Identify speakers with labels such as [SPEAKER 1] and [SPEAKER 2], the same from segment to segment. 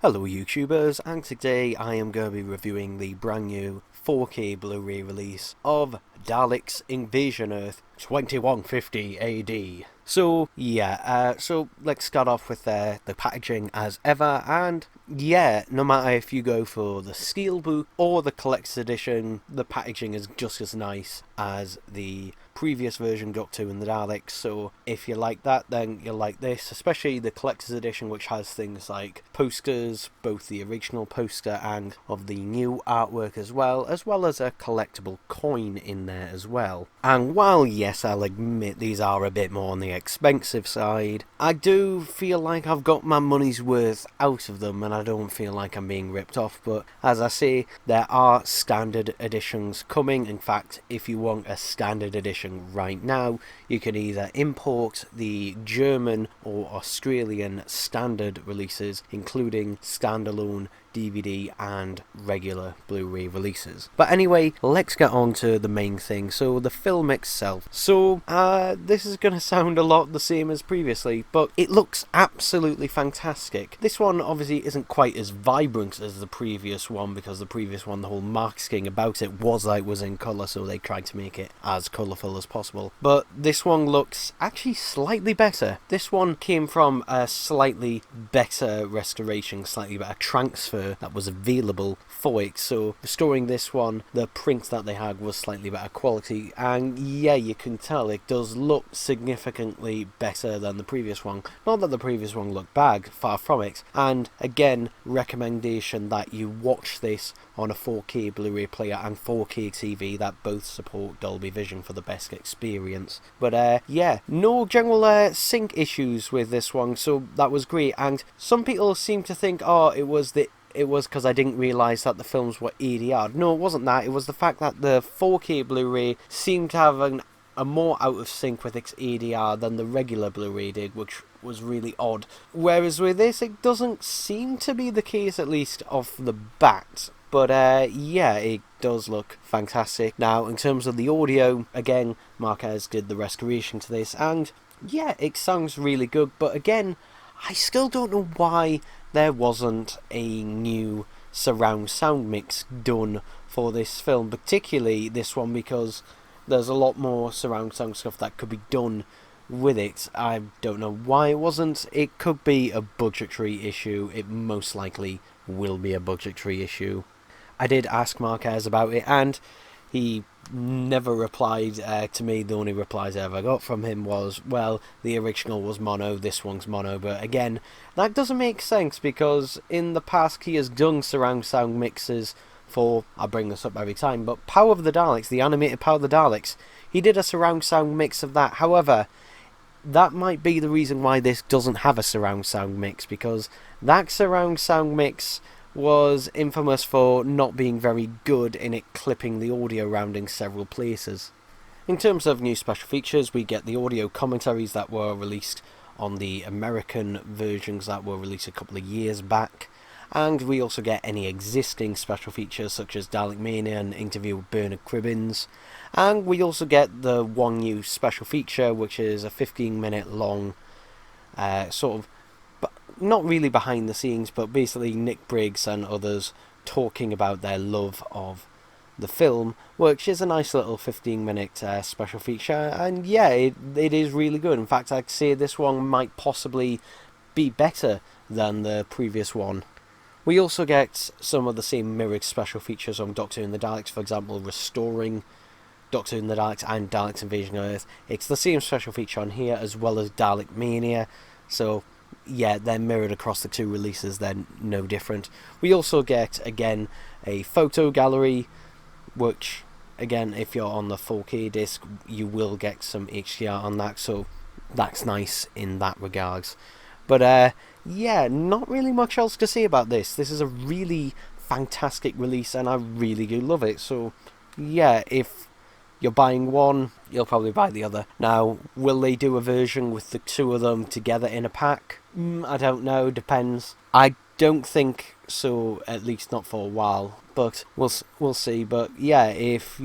[SPEAKER 1] Hello YouTubers, and today I am going to be reviewing the brand new 4K Blu-ray release of Daleks Invasion Earth 2150 AD. So let's start off with the packaging as ever, and yeah, no matter if you go for the steelbook or the collector's edition, the packaging is just as nice as the previous version got to in the Daleks. So if you like that, then you'll like this, especially the collector's edition, which has things like posters, both the original poster and of the new artwork as well as a collectible coin in there as well. And while yes, I'll admit these are a bit more on the expensive side, I do feel like I've got my money's worth out of them, and I don't feel like I'm being ripped off. But as I say, there are standard editions coming. In fact, if you want a standard edition right now, you can either import the German or Australian standard releases, including standalone DVD and regular Blu-ray releases. But anyway, let's get on to the main thing. So the film itself. So this is going to sound a lot the same as previously, but it looks absolutely fantastic. This one obviously isn't quite as vibrant as the previous one, because the previous one, the whole marketing about it was like it was in colour, so they tried to make it as colourful as possible. But this one looks actually slightly better. This one came from a slightly better restoration, slightly better transfer that was available for it. So restoring this one, the print that they had was slightly better quality, and yeah, you can tell it does look significantly better than the previous one. Not that the previous one looked bad, far from it. And again, recommendation that you watch this on a 4K Blu-ray player and 4K TV that both support Dolby Vision for the best experience. But yeah, no general sync issues with this one, so that was great. And some people seem to think, oh, it was because I didn't realise that the films were ADR. No, it wasn't that. It was the fact that the 4K Blu-ray seemed to have a more out of sync with its ADR than the regular Blu-ray did, which was really odd. Whereas with this, it doesn't seem to be the case, at least off the bat. But yeah, it does look fantastic. Now, in terms of the audio, again, Marquez did the restoration to this, and yeah, it sounds really good. But again, I still don't know why there wasn't a new surround sound mix done for this film, particularly this one, because there's a lot more surround sound stuff that could be done with it. I don't know why it wasn't. It could be a budgetary issue. It most likely will be a budgetary issue. I did ask Marquez about it, and he never replied to me. The only replies I ever got from him was, well, the original was mono, this one's mono. But again, that doesn't make sense, because in the past he has done surround sound mixes for, I bring this up every time, but Power of the Daleks, the animated Power of the Daleks, he did a surround sound mix of that. However, that might be the reason why this doesn't have a surround sound mix, because that surround sound mix was infamous for not being very good in it clipping the audio around in several places. In terms of new special features, we get the audio commentaries that were released on the American versions that were released a couple of years back, and we also get any existing special features such as Dalek Mania and interview with Bernard Cribbins, and we also get the one new special feature, which is a 15-minute long sort of, not really behind the scenes, but basically Nick Briggs and others talking about their love of the film, which is a nice little 15-minute special feature. And yeah, it is really good. In fact, I'd say this one might possibly be better than the previous one. We also get some of the same mirrored special features on Doctor Who and the Daleks, for example, restoring Doctor Who and the Daleks and Daleks Invasion of Earth. It's the same special feature on here, as well as Dalek Mania, so yeah, they're mirrored across the two releases, they're no different. We also get, again, a photo gallery, which, again, if you're on the 4K disc, you will get some HDR on that, so that's nice in that regards. But yeah, not really much else to say about this. This is a really fantastic release, and I really do love it. So yeah, if you're buying one, you'll probably buy the other. Now, will they do a version with the two of them together in a pack? I don't know, depends. I don't think so, at least not for a while, but we'll see. But yeah, if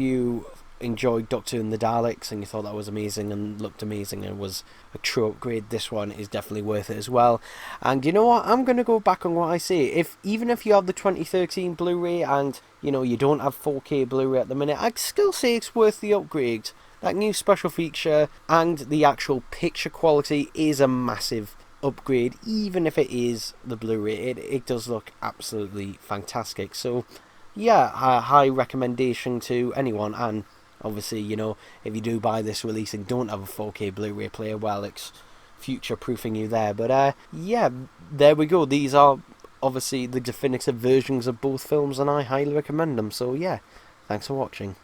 [SPEAKER 1] enjoyed Doctor and the Daleks and you thought that was amazing and looked amazing and was a true upgrade, this one is definitely worth it as well. And you know what, I'm going to go back on what I say. Even if you have the 2013 Blu-ray and you don't have 4K Blu-ray at the minute, I'd still say it's worth the upgrade. That new special feature and the actual picture quality is a massive upgrade. Even if it is the Blu-ray, it does look absolutely fantastic. So yeah, a high recommendation to anyone. And obviously, if you do buy this release and don't have a 4K Blu-ray player, well, it's future-proofing you there. But yeah, there we go. These are obviously the definitive versions of both films, and I highly recommend them. So yeah, thanks for watching.